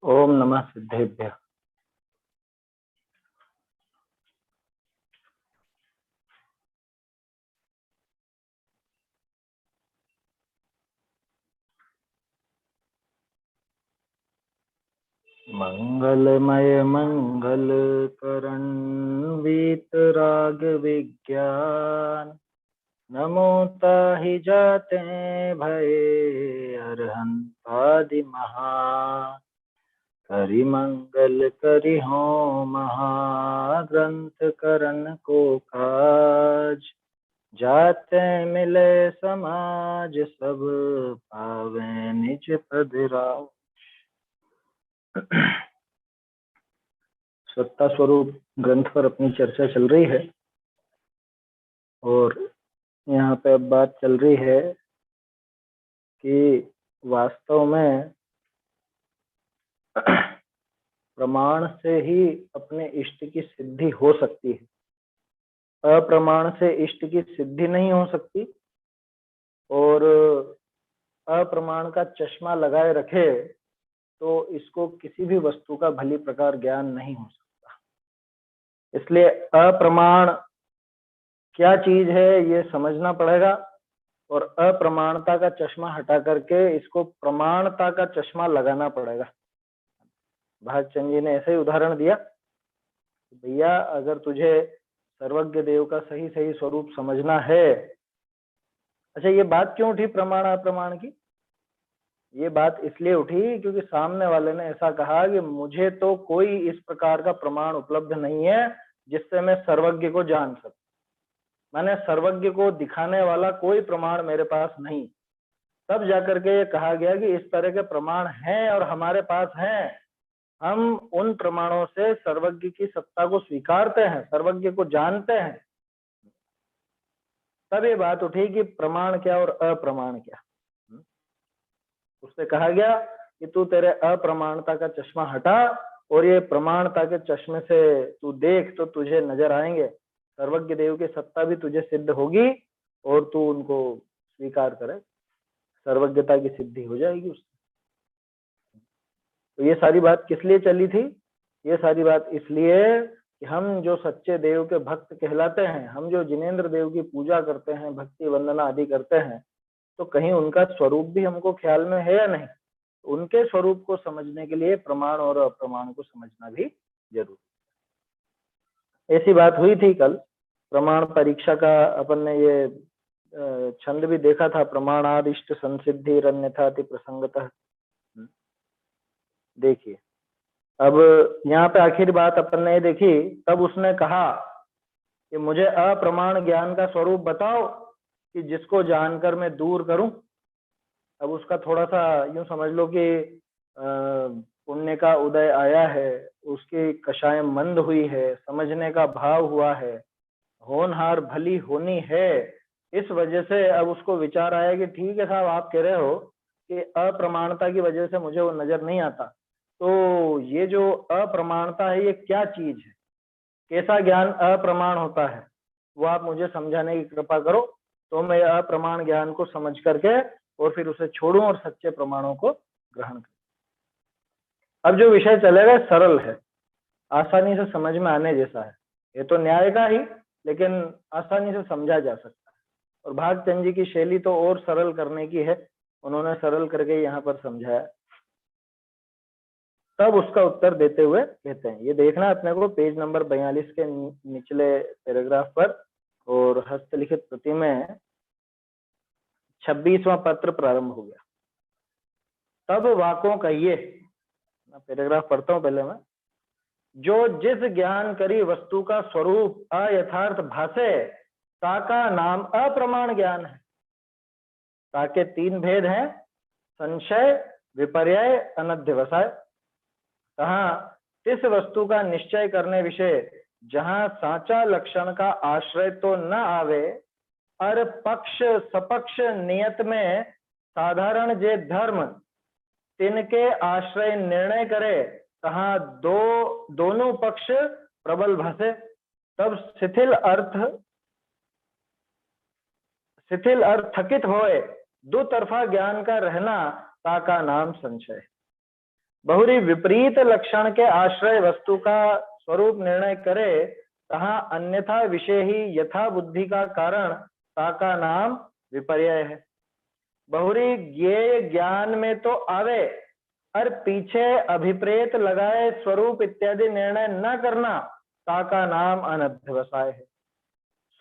ओम नमः सिद्धेभ्यः। मंगलमय मंगल करण वीतराग विज्ञान नमो ताहि जाते भये अरहंतादि महा करि मंगल करि हो महाग्रंथ करण को काज जाते मिले समाज सब पावे निज पद राज। सत्ता स्वरूप ग्रंथ पर अपनी चर्चा चल रही है और यहाँ पे अब बात चल रही है कि वास्तव में प्रमाण से ही अपने इष्ट की सिद्धि हो सकती है, अप्रमाण से इष्ट की सिद्धि नहीं हो सकती। और अप्रमाण का चश्मा लगाए रखे तो इसको किसी भी वस्तु का भली प्रकार ज्ञान नहीं हो सकता। इसलिए अप्रमाण क्या चीज है ये समझना पड़ेगा और अप्रमाणता का चश्मा हटा करके इसको प्रमाणता का चश्मा लगाना पड़ेगा। भागचंद जी ने ऐसे ही उदाहरण दिया, भैया अगर तुझे सर्वज्ञ देव का सही सही स्वरूप समझना है। अच्छा, ये बात क्यों उठी प्रमाण अप्रमाण की? ये बात इसलिए उठी क्योंकि सामने वाले ने ऐसा कहा कि मुझे तो कोई इस प्रकार का प्रमाण उपलब्ध नहीं है जिससे मैं सर्वज्ञ को जान सकूं। मैंने सर्वज्ञ को दिखाने वाला कोई प्रमाण मेरे पास नहीं। तब जाकर के ये कहा गया कि इस तरह के प्रमाण हैं और हमारे पास हैं। हम उन प्रमाणों से सर्वज्ञ की सत्ता को स्वीकारते हैं, सर्वज्ञ को जानते हैं। तब ये बात उठी कि प्रमाण क्या और अप्रमाण क्या। उससे कहा गया कि तू तेरे अप्रमाणता का चश्मा हटा और ये प्रमाणता के चश्मे से तू देख तो तुझे नजर आएंगे, सर्वज्ञ देव की सत्ता भी तुझे सिद्ध होगी और तू उनको स्वीकार करे, सर्वज्ञता की सिद्धि हो जाएगी उससे। तो ये सारी बात किस लिए चली थी? ये सारी बात इसलिए कि हम जो सच्चे देव के भक्त कहलाते हैं, हम जो जिनेंद्र देव की पूजा करते हैं, भक्ति वंदना आदि करते हैं, तो कहीं उनका स्वरूप भी हमको ख्याल में है या नहीं? उनके स्वरूप को समझने के लिए प्रमाण और अप्रमाण को समझना भी जरूरी। ऐसी बात हुई थी कल प्रमाण परीक्षा का। अपन ने ये छंद भी देखा था, प्रमाणादिष्ट संसिद्धि अन्यथाति प्रसंगतः। देखिए अब यहाँ पे आखिर बात अपन ने देखी। तब उसने कहा कि मुझे अप्रमाण ज्ञान का स्वरूप बताओ कि जिसको जानकर मैं दूर करूं। अब उसका थोड़ा सा यूं समझ लो कि पुण्य का उदय आया है, उसकी कषाय मंद हुई है, समझने का भाव हुआ है, होनहार भली होनी है। इस वजह से अब उसको विचार आया कि ठीक है साहब, आप कह रहे हो कि अप्रमाणता की वजह से मुझे वो नजर नहीं आता, तो ये जो अप्रमाणता है ये क्या चीज है, कैसा ज्ञान अप्रमाण होता है, वो आप मुझे समझाने की कृपा करो तो मैं अप्रमाण ज्ञान को समझ करके और फिर उसे छोड़ूं और सच्चे प्रमाणों को ग्रहण करूं। अब जो विषय चलेगा सरल है, आसानी से समझ में आने जैसा है। ये तो न्याय का ही, लेकिन आसानी से समझा जा सकता है। और भागचंद जी की शैली तो और सरल करने की है, उन्होंने सरल करके यहाँ पर समझाया। तब उसका उत्तर देते हुए कहते हैं, ये देखना अपने को पेज नंबर 42 के निचले पैराग्राफ पर और हस्तलिखित प्रति में 26वां पत्र प्रारंभ हो गया। तब वाकों कहिए, पैराग्राफ पढ़ता हूं पहले मैं। जो जिस ज्ञान करी वस्तु का स्वरूप अयथार्थ भासे, ताका नाम अप्रमाण ज्ञान है। ताके 3 भेद हैं, संशय, विपर्यय, अनध्यवसाय। कहा इस वस्तु का निश्चय करने विषय जहां साचा लक्षण का आश्रय तो न आवे, और पक्ष सपक्ष नियत में साधारण जे धर्म तिनके आश्रय निर्णय करे, कहा दोनों पक्ष प्रबल भासे। तब शिथिल अर्थ थकित होए, दो तरफा ज्ञान का रहना, ताका नाम संशय। बहुरी विपरीत लक्षण के आश्रय वस्तु का स्वरूप निर्णय करे, तहाँ अन्यथा विषय ही यथा बुद्धि का कारण ताका नाम विपर्य है। बहुरी ज्ञेय ज्ञान में तो आवे, और पीछे अभिप्रेत लगाए स्वरूप इत्यादि निर्णय न करना, ताका नाम अनध्यवसाय है।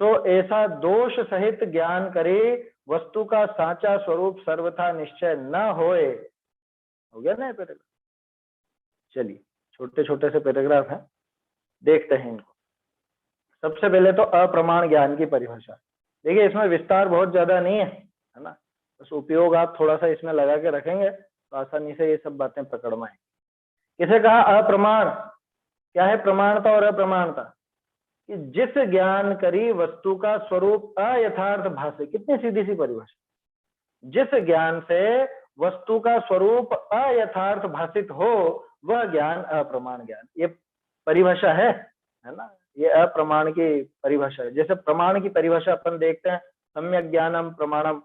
सो ऐसा दोष सहित ज्ञान करे, वस्तु का साचा स्वरूप सर्वथा निश्चय न होए। हो गया ना पैराग्राफ? चलिए छोटे छोटे से पैराग्राफ हैं, देखते हैं इनको। सबसे पहले तो अप्रमाण ज्ञान की परिभाषा। देखिए इसमें विस्तार बहुत ज्यादा नहीं है ना, बस उपयोग आप थोड़ा सा इसमें लगा के रखेंगे तो आसानी से ये सब बातें पकड़ में आएंगी। किसे कहा अप्रमाण? क्या है प्रमाणता और अप्रमाणता? कि जिस ज्ञान करी वस्तु का स्वरूप अयथार्थ भाषे। कितनी सीधी सी परिभाषा। जिस ज्ञान से वस्तु का स्वरूप अयथार्थ भाषित हो, वह ज्ञान अप्रमाण ज्ञान। ये परिभाषा है ना, ये अप्रमाण की परिभाषा है। जैसे प्रमाण की परिभाषा अपन देखते हैं, सम्यक ज्ञानम प्रमाणम,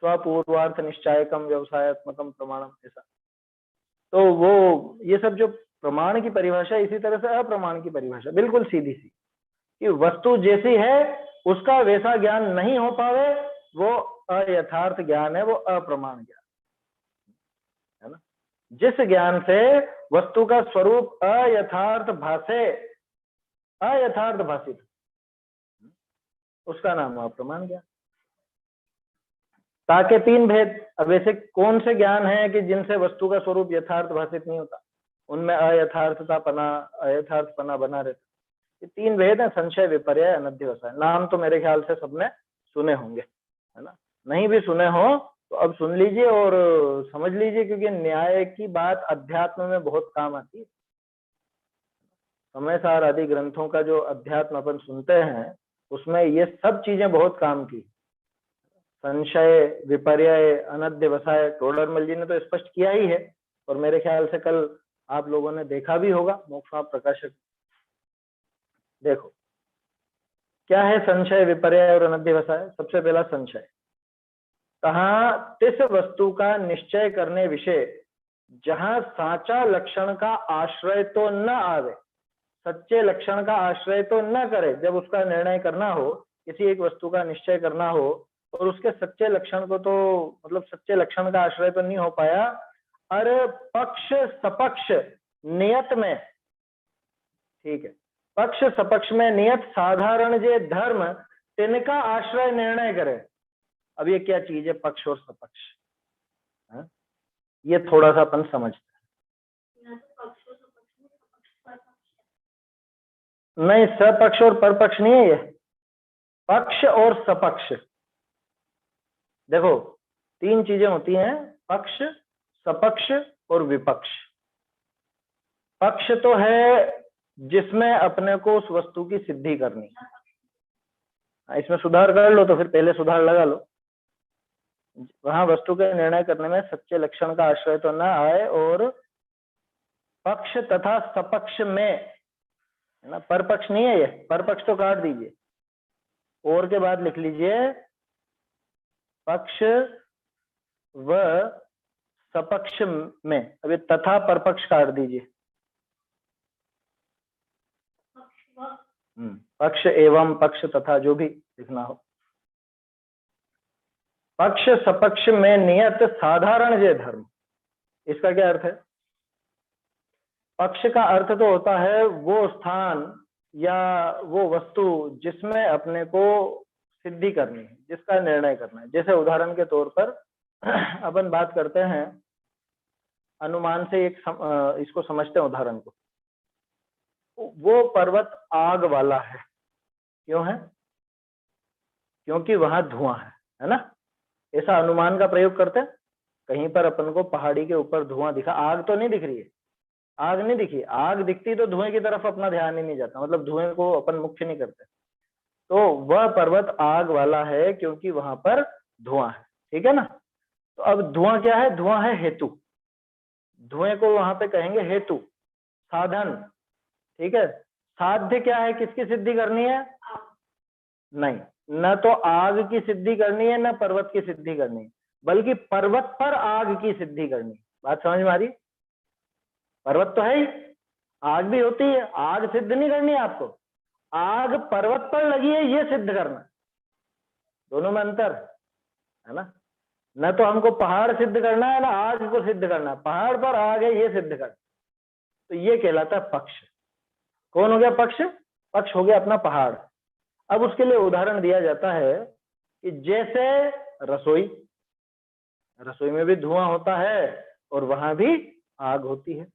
स्वपूर्वार्थ निश्चयकम व्यवसायत्मकम प्रमाणम, ऐसा। तो वो ये सब जो प्रमाण की परिभाषा, इसी तरह से अप्रमाण की परिभाषा बिल्कुल सीधी सी, कि वस्तु जैसी है उसका वैसा ज्ञान नहीं हो पावे, वो अयथार्थ ज्ञान है, वो अप्रमाण ज्ञान है ना। जिस ज्ञान से वस्तु का स्वरूप अयथार्थ भाषे, अयथार्थ भाषित, उसका नाम अप्रमाण ज्ञान। ताके तीन भेद। अब ऐसे कौन से ज्ञान है कि जिनसे वस्तु का स्वरूप यथार्थ भाषित नहीं होता, उनमें अयथार्थपना बना रहता। ये तीन भेद है, संशय, विपर्य, अनध्यवसाय। नाम तो मेरे ख्याल से सबने सुने होंगे, है ना। नहीं भी सुने हो तो अब सुन लीजिए और समझ लीजिए, क्योंकि न्याय की बात अध्यात्म में बहुत काम आती है। समय सार आदि ग्रंथों का जो अध्यात्म अपन सुनते हैं, उसमें ये सब चीजें बहुत काम की। संशय, विपर्य, अनध्यवसाय टोडरमल जी ने तो स्पष्ट किया ही है, और मेरे ख्याल से कल आप लोगों ने देखा भी होगा मोक्षमार्ग प्रकाशक। देखो क्या है संशय, विपर्य और अनध्यवसाय। सबसे पहला संशय। कहा तिस वस्तु का निश्चय करने विषय जहां साचा लक्षण का आश्रय तो न आवे, सच्चे लक्षण का आश्रय तो न करे। जब उसका निर्णय करना हो, किसी एक वस्तु का निश्चय करना हो, और उसके सच्चे लक्षण को तो मतलब सच्चे लक्षण का आश्रय तो नहीं हो पाया, अरे पक्ष सपक्ष नियत में, ठीक है, पक्ष सपक्ष में नियत साधारण जे धर्म तिनका आश्रय निर्णय करे। अब ये क्या चीज है पक्ष और सपक्ष? ये थोड़ा सा अपन समझते हैं। नहीं, सपक्ष और परपक्ष नहीं है, ये पक्ष और सपक्ष। देखो तीन चीजें होती हैं, पक्ष, सपक्ष और विपक्ष। पक्ष तो है जिसमें अपने को उस वस्तु की सिद्धि करनी, इसमें सुधार कर लो तो फिर पहले सुधार लगा लो। वहां वस्तु के निर्णय करने में सच्चे लक्षण का आश्रय तो न आए, और पक्ष तथा सपक्ष में, है ना, परपक्ष नहीं है ये, परपक्ष तो काट दीजिए, और के बाद लिख लीजिए पक्ष व सपक्ष में। अभी तथा परपक्ष काट दीजिए, पक्ष एवं पक्ष तथा जो भी लिखना हो। पक्ष सपक्ष में नियत साधारण जे धर्म, इसका क्या अर्थ है? पक्ष का अर्थ तो होता है वो स्थान या वो वस्तु जिसमें अपने को सिद्धि करनी है, जिसका निर्णय करना है। जैसे उदाहरण के तौर पर अपन बात करते हैं अनुमान से, इसको समझते हैं उदाहरण को। वो पर्वत आग वाला है, क्यों है? क्योंकि वहां धुआं है ना। ऐसा अनुमान का प्रयोग करते हैं। कहीं पर अपन को पहाड़ी के ऊपर धुआं दिखा, आग तो नहीं दिख रही है, आग नहीं दिखी, आग दिखती तो धुएं की तरफ अपना ध्यान ही नहीं जाता, मतलब धुएं को अपन मुख्य नहीं करते। तो वह पर्वत आग वाला है क्योंकि वहां पर धुआं है, ठीक है ना। तो अब धुआं क्या है? धुआं है हेतु। धुएं को वहां पे कहेंगे हेतु, साधन, ठीक है। साध्य क्या है? किसकी सिद्धि करनी है? नहीं, न तो आग की सिद्धि करनी है, न पर्वत की सिद्धि करनी है, बल्कि पर्वत पर आग की सिद्धि करनी है। बात समझ में आ रही? पर्वत तो है ही, आग भी होती है, आग सिद्ध नहीं करनी है आपको, आग पर्वत पर लगी है ये सिद्ध करना, दोनों में अंतर है ना। न तो हमको पहाड़ सिद्ध करना है ना आग को सिद्ध करना, पहाड़ पर आग है ये सिद्ध करना, तो ये कहलाता है पक्ष। कौन हो गया पक्ष? पक्ष हो गया अपना पहाड़। अब उसके लिए उदाहरण दिया जाता है कि जैसे रसोई, रसोई में भी धुआं होता है और वहां भी आग होती है,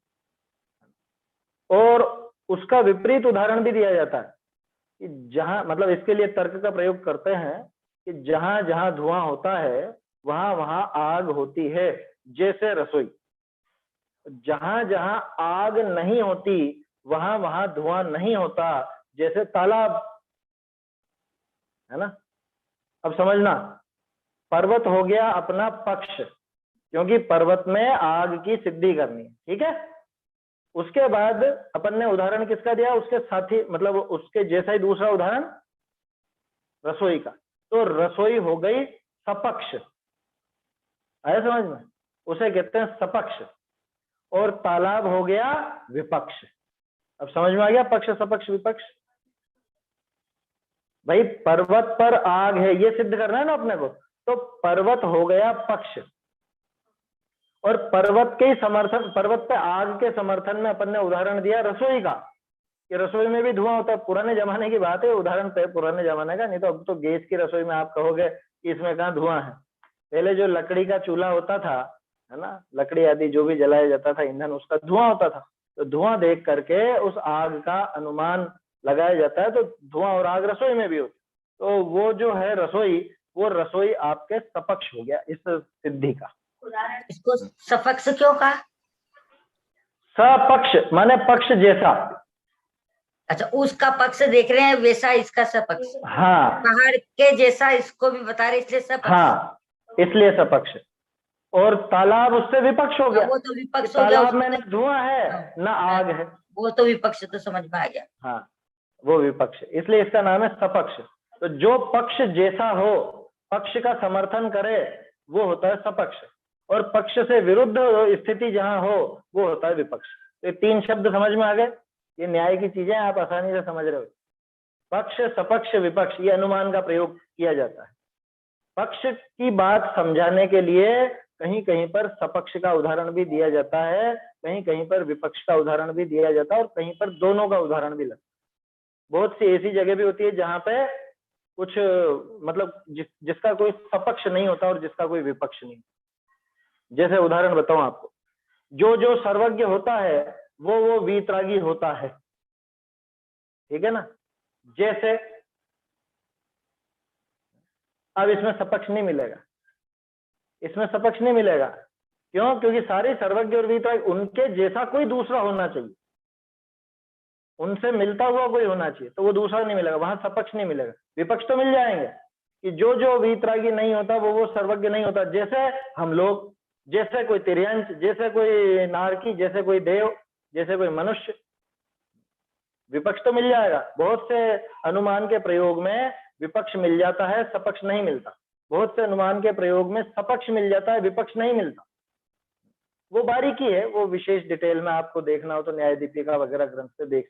और उसका विपरीत उदाहरण भी दिया जाता है कि जहां, मतलब इसके लिए तर्क का प्रयोग करते हैं कि जहां जहां धुआं होता है वहां वहां आग होती है, जैसे रसोई। जहां जहां आग नहीं होती वहां वहां धुआं नहीं होता, जैसे तालाब, है ना। अब समझना, पर्वत हो गया अपना पक्ष, क्योंकि पर्वत में आग की सिद्धि करनी है, ठीक है। उसके बाद अपन ने उदाहरण किसका दिया? उसके साथी, मतलब उसके जैसा ही दूसरा उदाहरण रसोई का। तो रसोई हो गई सपक्ष, आया समझ में? उसे कहते हैं सपक्ष। और तालाब हो गया विपक्ष। अब समझ में आ गया पक्ष, सपक्ष, विपक्ष। भाई पर्वत पर आग है ये सिद्ध करना है ना अपने को, तो पर्वत हो गया पक्ष, और पर्वत के समर्थन, पर्वत पे आग के समर्थन में अपन ने उदाहरण दिया रसोई का, कि रसोई में भी धुआं होता है। पुराने जमाने की बात है, उदाहरण पे पुराने जमाने का, नहीं तो अब तो गैस की रसोई में आप कहोगे कि इसमें कहाँ धुआं है। पहले जो लकड़ी का चूल्हा होता था, है ना, लकड़ी आदि जो भी जलाया जाता था ईंधन, उसका धुआं होता था। तो धुआं देख करके उस आग का अनुमान लगाया जाता है, तो धुआं और आग रसोई में भी होती। तो वो जो है रसोई, वो रसोई आपके सपक्ष हो गया इस सिद्धि का। इसको सपक्ष क्यों कहा? सपक्ष माने पक्ष जैसा। अच्छा, उसका पक्ष देख रहे हैं वैसा इसका सपक्ष। हाँ, पहाड़ के जैसा इसको भी बता रहे, इसलिए सपक्ष। हाँ, इसलिए सपक्ष। और तालाब उससे विपक्ष हो गया, वो तो विपक्ष हो गया, तालाब में न धुआं है न आग है, वो तो विपक्ष, तो समझ में आ गया। हाँ, वो विपक्ष, इसलिए इसका नाम है सपक्ष। तो जो पक्ष जैसा हो, पक्ष का समर्थन करे, वो होता है सपक्ष, और पक्ष से विरुद्ध स्थिति जहां हो वो होता है विपक्ष। तो ये तीन शब्द समझ में आ गए, ये न्याय की चीजें आप आसानी से समझ रहे हो। पक्ष, सपक्ष, विपक्ष, ये अनुमान का प्रयोग किया जाता है। पक्ष की बात समझाने के लिए कहीं कहीं पर सपक्ष का उदाहरण भी दिया जाता है, कहीं कहीं पर विपक्ष का उदाहरण भी दिया जाता है, और कहीं पर दोनों का उदाहरण भी लगता है। बहुत सी ऐसी जगह भी होती है जहां पे कुछ, मतलब जिसका कोई सपक्ष नहीं होता और जिसका कोई विपक्ष नहीं। जैसे उदाहरण बताऊं आपको, जो जो सर्वज्ञ होता है वो वीतरागी होता है, ठीक है ना। जैसे अब इसमें सपक्ष नहीं मिलेगा, इसमें सपक्ष नहीं मिलेगा। क्यों? क्योंकि सारे सर्वज्ञ और वीतरागी, उनके जैसा कोई दूसरा होना चाहिए, उनसे मिलता हुआ कोई होना चाहिए, तो वो दूसरा नहीं मिलेगा, वहां सपक्ष नहीं मिलेगा। विपक्ष तो मिल जाएंगे कि जो जो वीतरागी नहीं होता वो सर्वज्ञ नहीं होता। जैसे हम लोग, जैसे कोई तिर्यंश, जैसे कोई नारकी, जैसे कोई देव, जैसे कोई मनुष्य, विपक्ष तो मिल जाएगा। बहुत से अनुमान के प्रयोग में विपक्ष मिल जाता है, सपक्ष नहीं मिलता। बहुत से अनुमान के प्रयोग में सपक्ष मिल जाता है, विपक्ष नहीं मिलता। वो बारीकी है, वो विशेष डिटेल में आपको देखना हो तो न्याय दीपिका वगैरह ग्रंथ से देख।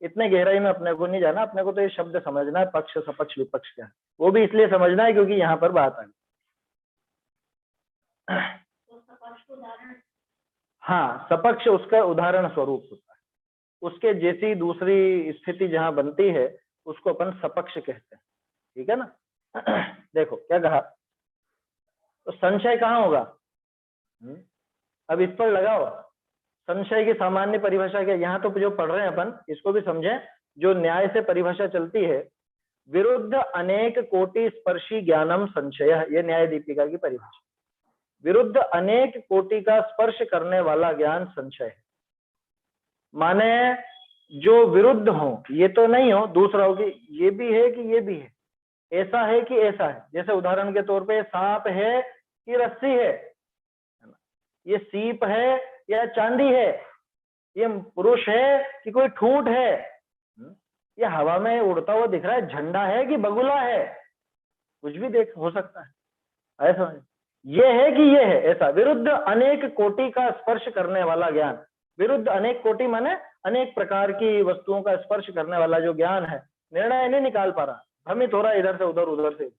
इतने गहराई में अपने को नहीं जाना, अपने को तो ये शब्द समझना है, पक्ष, सपक्ष, विपक्ष क्या है। वो भी इसलिए समझना है क्योंकि यहाँ पर बात आई। हाँ, सपक्ष उसका उदाहरण स्वरूप होता है, उसके जैसी दूसरी स्थिति जहां बनती है उसको अपन सपक्ष कहते हैं, ठीक है ना। देखो क्या कहा, तो संशय कहाँ होगा? अब इस पर लगाओ, संशय की सामान्य परिभाषा क्या? यहाँ तो जो पढ़ रहे हैं अपन इसको भी समझें, जो न्याय से परिभाषा चलती है, विरुद्ध अनेक कोटि स्पर्शी ज्ञानम संशय, ये न्याय दीपिका की परिभाषा। विरुद्ध अनेक कोटि का स्पर्श करने वाला ज्ञान संशय है। माने जो विरुद्ध हो, ये तो नहीं हो, दूसरा हो कि ये भी है कि ये भी है, ऐसा है कि ऐसा है। जैसे उदाहरण के तौर पे सांप है कि रस्सी है, ये सीप है या चांदी है, ये पुरुष है कि कोई ठूंठ है, ये हवा में उड़ता हुआ दिख रहा है, झंडा है कि बगुला है, कुछ भी देख हो सकता है, ऐसा ये है कि ये है, ऐसा। विरुद्ध अनेक कोटि का स्पर्श करने वाला ज्ञान, विरुद्ध अनेक कोटि माने अनेक प्रकार की वस्तुओं का स्पर्श करने वाला जो ज्ञान है, निर्णय नहीं निकाल पा रहा, भ्रमित हो रहा है इधर से उधर उधर से,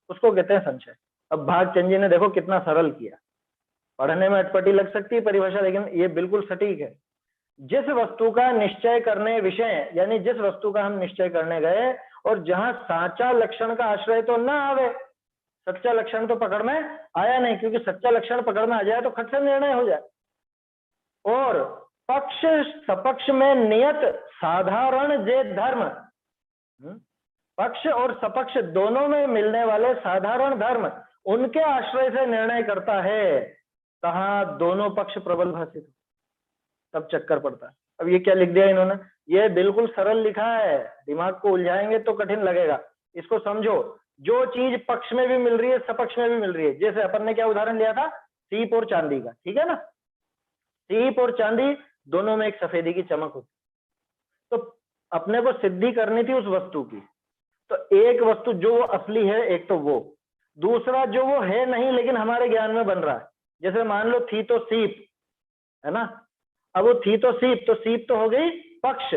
उसको कहते हैं संशय। अब भागचंद जी ने देखो कितना सरल किया, पढ़ने में अटपटी लग सकती है परिभाषा, लेकिन ये बिल्कुल सटीक है। जिस वस्तु का निश्चय करने विषय, यानी जिस वस्तु का हम निश्चय करने गए और जहां साचा लक्षण का आश्रय तो ना आवे, सच्चा लक्षण तो पकड़ में आया नहीं, क्योंकि सच्चा लक्षण पकड़ में आ जाए तो खट से निर्णय हो जाए, और पक्ष सपक्ष में नियत साधारण जे धर्म, पक्ष और सपक्ष दोनों में मिलने वाले साधारण धर्म, उनके आश्रय से निर्णय करता है, कहा दोनों पक्ष प्रबल भाषित, तब चक्कर पड़ता है। अब ये क्या लिख दिया इन्होंने, ये बिल्कुल सरल लिखा है, दिमाग को उलझाएंगे तो कठिन लगेगा, इसको समझो। जो चीज पक्ष में भी मिल रही है सपक्ष में भी मिल रही है, जैसे अपन ने क्या उदाहरण लिया था, सीप और चांदी का, ठीक है ना, सीप और चांदी दोनों में एक सफेदी की चमक होती, तो अपने को सिद्धि करनी थी उस वस्तु की, तो एक वस्तु जो वो असली है, एक तो वो, दूसरा जो वो है नहीं लेकिन हमारे ज्ञान में बन रहा है, जैसे मान लो थी तो सीप है ना, अब वो थी तो सीप तो हो गई पक्ष,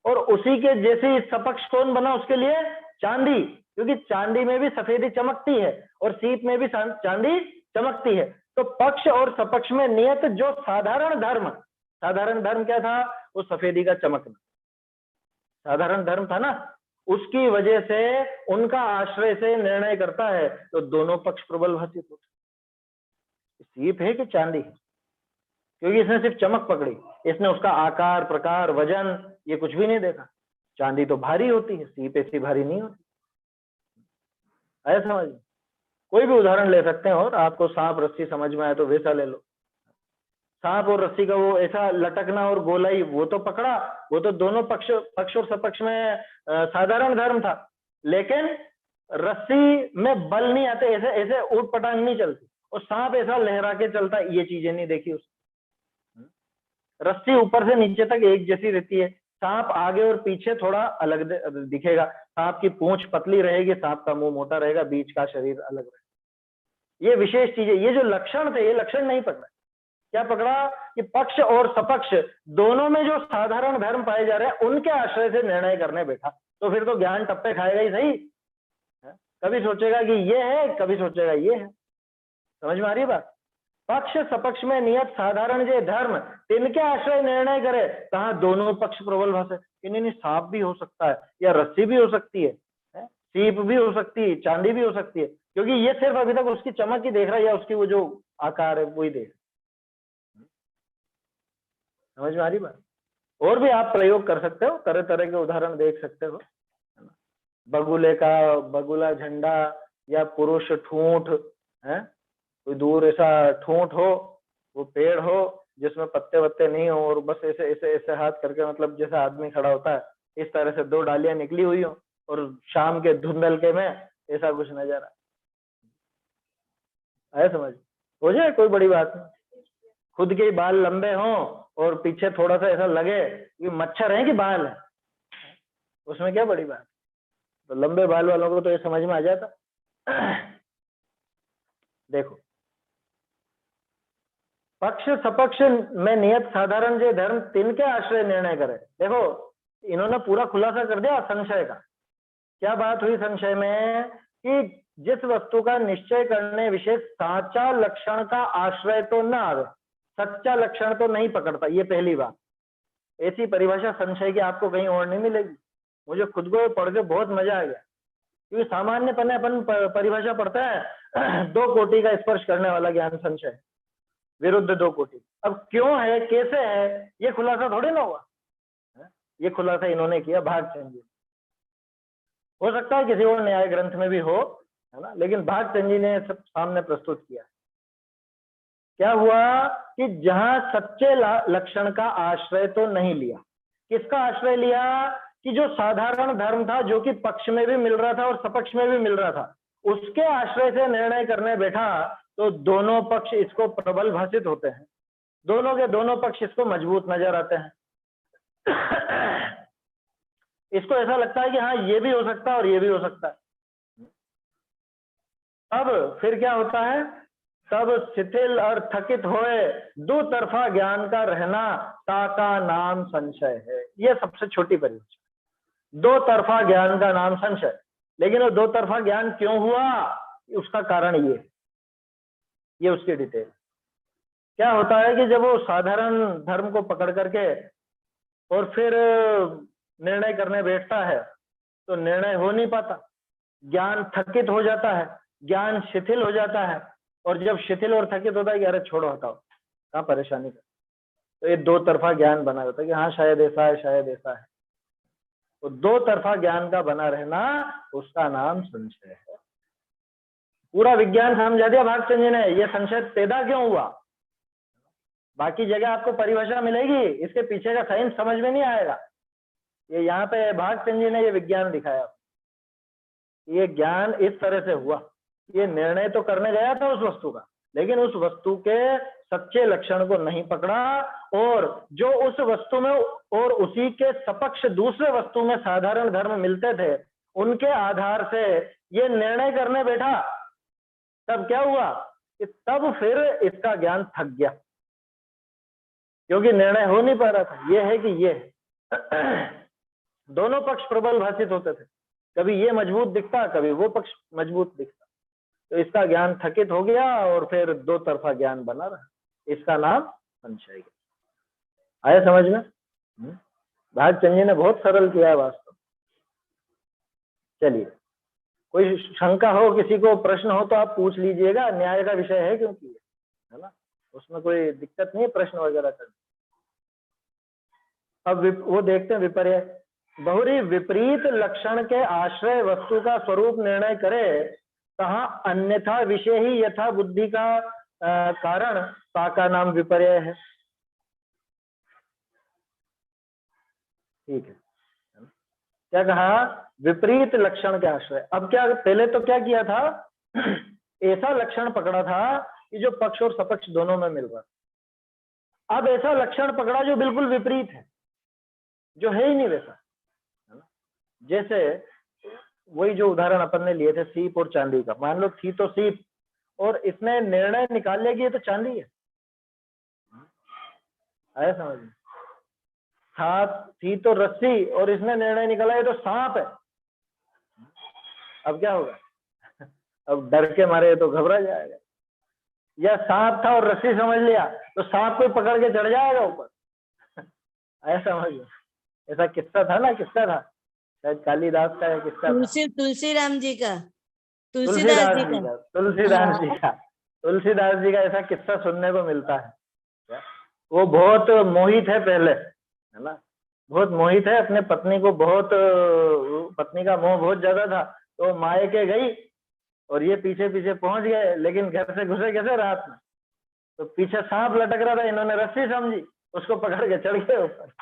और उसी के जैसे सपक्ष कौन बना उसके लिए, चांदी, क्योंकि चांदी में भी सफेदी चमकती है और सीप में भी चांदी चमकती है, तो पक्ष और सपक्ष में नियत जो साधारण धर्म क्या था, वो सफेदी का चमकना साधारण धर्म था ना, उसकी वजह से उनका आश्रय से निर्णय करता है, तो दोनों पक्ष प्रबल भाषित होते, सीप है कि चांदी है, क्योंकि इसने सिर्फ चमक पकड़ी, इसने उसका आकार प्रकार वजन ये कुछ भी नहीं देखा, चांदी तो भारी होती है, सीप ऐसी भारी नहीं होती, आया समझ। कोई भी उदाहरण ले सकते हैं, और आपको सांप रस्सी समझ में आए तो वैसा ले लो, सांप और रस्सी का वो ऐसा लटकना और गोलाई, वो तो पकड़ा, वो तो दोनों पक्ष और सपक्ष में साधारण धर्म था, लेकिन रस्सी में बल नहीं आते, ऐसे ऐसे ऊट पटांग नहीं चलती, और सांप ऐसा लहरा के चलता, ये चीजें नहीं देखी उसने। रस्सी ऊपर से नीचे तक एक जैसी रहती है, सांप आगे और पीछे थोड़ा अलग दिखेगा, सांप की पूंछ पतली रहेगी, सांप का मुंह मोटा रहेगा, बीच का शरीर अलग रहेगा, ये विशेष चीजें, ये जो लक्षण थे, ये लक्षण नहीं पकड़ा, क्या पकड़ा कि पक्ष और सपक्ष दोनों में जो साधारण धर्म पाए जा रहे हैं, उनके आश्रय से निर्णय करने बैठा, तो फिर तो ज्ञान टप्पे खाएगा ही सही, कभी सोचेगा कि ये है, कभी सोचेगा ये है, समझ में आ रही है बात। पक्ष सपक्ष में नियत साधारण जे धर्म, तिनके आश्रय निर्णय करे, कहा दोनों पक्ष प्रबल भाषा, नहीं सांप भी हो सकता है, या रस्सी भी हो सकती है, सीप भी हो सकती है, चांदी भी हो सकती है, क्योंकि ये सिर्फ अभी तक उसकी चमक ही देख रहा है, या उसकी वो जो आकार है वही देख, समझ में आ रही बात। और भी आप प्रयोग कर सकते हो, तरह तरह के उदाहरण देख सकते हो, बगुले का बगुला झंडा, या पुरुष ठूंठ है, कोई दूर ऐसा ठूंठ हो, वो पेड़ हो जिसमें पत्ते वत्ते नहीं हो, और बस ऐसे ऐसे ऐसे हाथ करके, मतलब जैसा आदमी खड़ा होता है इस तरह से दो डालियां निकली हुई हो, और शाम के धुंधलके में ऐसा कुछ नजर आए, समझ हो जाए, कोई बड़ी बात नहीं, खुद के बाल लंबे हों और पीछे थोड़ा सा ऐसा लगे कि मच्छर है कि बाल है, उसमें क्या बड़ी बात, तो लंबे बाल वालों को तो ये समझ में आ जाता। देखो, पक्ष सपक्ष में नियत साधारण जो धर्म, तिनके आश्रय निर्णय करे, देखो इन्होंने पूरा खुलासा कर दिया संशय का। क्या बात हुई संशय में, कि जिस वस्तु का निश्चय करने विशेष साचा लक्षण का आश्रय तो न आवे, सच्चा लक्षण तो नहीं पकड़ता, ये पहली बात। ऐसी परिभाषा संशय की आपको कहीं और नहीं मिलेगी, मुझे खुद को पढ़ के बहुत मजा आ गया, क्योंकि सामान्य पन्ने अपन परिभाषा पढ़ता है, दो कोटि का स्पर्श करने वाला ज्ञान संशय, विरुद्ध दो कोटि। अब क्यों है, कैसे है, ये खुलासा थोड़ी ना हुआ, ये खुलासा इन्होंने किया भागचंद जी, हो सकता है किसी और न्याय ग्रंथ में भी हो, है ना, लेकिन भागचंद जी ने सब सामने प्रस्तुत किया। क्या हुआ कि जहां सच्चे लक्षण का आश्रय तो नहीं लिया, किसका आश्रय लिया, कि जो साधारण धर्म था, जो कि पक्ष में भी मिल रहा था और सपक्ष में भी मिल रहा था, उसके आश्रय से निर्णय करने बैठा, तो दोनों पक्ष इसको प्रबल भाषित होते हैं, दोनों के दोनों पक्ष इसको मजबूत नजर आते हैं। इसको ऐसा लगता है कि हाँ ये भी हो सकता है और ये भी हो सकता है। अब फिर क्या होता है, तब शिथिल और थकित होए दो तरफा ज्ञान का रहना ताका नाम संशय है। ये सबसे छोटी परिभाषा, दो तरफा ज्ञान का नाम संशय। लेकिन वो दो तरफा ज्ञान क्यों हुआ, उसका कारण ये उसकी डिटेल। क्या होता है कि जब वो साधारण धर्म को पकड़ करके और फिर निर्णय करने बैठता है तो निर्णय हो नहीं पाता, ज्ञान थकित हो जाता है, ज्ञान शिथिल हो जाता है। और जब शिथिल और थकित होता है कि अरे छोड़ो हटाओ, कहाँ परेशानी कर, तो ये दो तरफा ज्ञान बना होता है कि हाँ शायद ऐसा है, शायद ऐसा है। तो दो तरफा ज्ञान का बना रहना, उसका नाम संशय है। पूरा विज्ञान समझा दिया भागचंद जी ने, ये संशय पैदा क्यों हुआ। बाकी जगह आपको परिभाषा मिलेगी, इसके पीछे का साइंस समझ में नहीं आएगा। ये यहाँ पे भागचंद जी ने ये विज्ञान दिखाया, ये ज्ञान इस तरह से हुआ। ये निर्णय तो करने गया था उस वस्तु का, लेकिन उस वस्तु के सच्चे लक्षण को नहीं पकड़ा, और जो उस वस्तु में और उसी के सपक्ष दूसरे वस्तु में साधारण धर्म मिलते थे, उनके आधार से ये निर्णय करने बैठा। तब क्या हुआ कि तब फिर इसका ज्ञान थक गया, क्योंकि निर्णय हो नहीं पा रहा था। ये है कि ये दोनों पक्ष प्रबल भाषित होते थे, कभी ये मजबूत दिखता, कभी वो पक्ष मजबूत दिखता। तो इसका ज्ञान थकित हो गया और फिर दो तरफा ज्ञान बना रहा, इसका नाम संशय। आया समझ में। भागचंद जी ने बहुत सरल किया है वास्तव। चलिए, कोई शंका हो, किसी को प्रश्न हो तो आप पूछ लीजिएगा, न्याय का विषय है क्योंकि है ना, उसमें कोई दिक्कत नहीं है प्रश्न वगैरह करने। अब वो देखते हैं विपर्य। बहुरी विपरीत लक्षण के आश्रय वस्तु का स्वरूप निर्णय करे, तहाँ अन्यथा विषय ही यथा बुद्धि का कारण का नाम विपर्य है। ठीक है, क्या कहा, विपरीत लक्षण के आश्रय। अब क्या, पहले तो क्या किया था, ऐसा लक्षण पकड़ा था कि जो पक्ष और सपक्ष दोनों में मिल रहा। अब ऐसा लक्षण पकड़ा जो बिल्कुल विपरीत है, जो है ही नहीं वैसा, है ना। जैसे वही जो उदाहरण अपन ने लिए थे सीप और चांदी का। मान लो थी तो सीप, और इसने निर्णय निकाल लिया कि ये तो चांदी है। आया समझ में। सांप थी तो रस्सी, और इसने निर्णय निकाला ये तो सांप है। अब क्या होगा, अब डर के मारे तो घबरा जाएगा। या सांप था और रस्सी समझ लिया तो सांप को पकड़ के चढ़ जाएगा ऊपर। आया समझ में। ऐसा किस्सा था ना, किस्सा था शायद कालिदास का या किस्सा था, तुलसीराम जी का, तुलसीदास जी का ऐसा किस्सा सुनने को मिलता है। वो बहुत मोहित है पहले, है ना, बहुत मोहित है अपने पत्नी को, बहुत पत्नी का मोह बहुत ज्यादा था। तो मायके गई और ये पीछे पीछे पहुंच गए, लेकिन घर से घुसे कैसे रात में, तो पीछे सांप लटक रहा था, इन्होंने रस्सी समझी, उसको पकड़ के चढ़ गए ऊपर।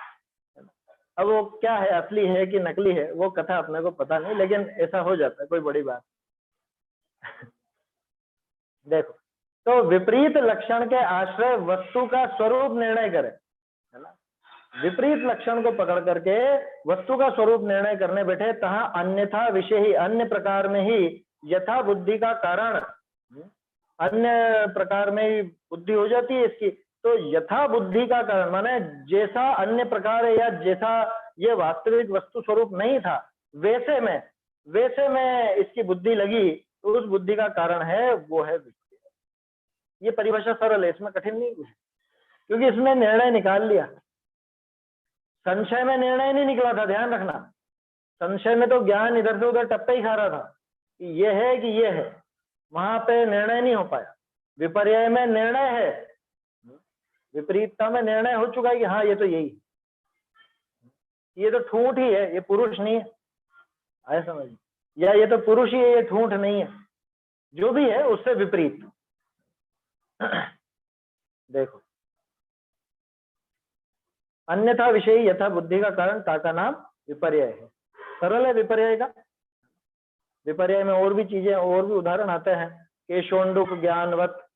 अब वो क्या है, असली है कि नकली है, वो कथा अपने को पता नहीं, लेकिन ऐसा हो जाता है, कोई बड़ी बात। देखो, तो विपरीत लक्षण के आश्रय वस्तु का स्वरूप निर्णय करे, है ना। विपरीत लक्षण को पकड़ करके वस्तु का स्वरूप निर्णय करने बैठे, तहाँ अन्यथा विषय ही, अन्य प्रकार में ही यथा बुद्धि का कारण, अन्य प्रकार में ही बुद्धि हो जाती है इसकी। तो यथा बुद्धि का कारण माने जैसा अन्य प्रकार है, या जैसा ये वास्तविक वस्तु स्वरूप नहीं था, वैसे में इसकी बुद्धि लगी, तो उस बुद्धि का कारण है वो है विषय। ये परिभाषा सरल है, इसमें कठिन नहीं कुछ, क्योंकि इसमें निर्णय निकाल लिया। संशय में निर्णय नहीं निकला था, ध्यान रखना। संशय में तो ज्ञान इधर से उधर टप्पे ही खा रहा था कि ये है कि ये है, वहां पे निर्णय नहीं हो पाया। विपर्य में निर्णय है, विपरीतता में निर्णय हो चुका है कि हाँ ये तो यही, ये तो ठूंठ ही है, ये पुरुष नहीं है। आया समझ, या ये तो पुरुष ही है, ये ठूंठ नहीं है, जो भी है उससे विपरीत। देखो, अन्यथा विषय यथा बुद्धि का कारण का नाम विपर्य है। सरल है विपर्य का। विपर्य में और भी चीजें, और भी उदाहरण आते हैं, केशोंडुक ज्ञानवत,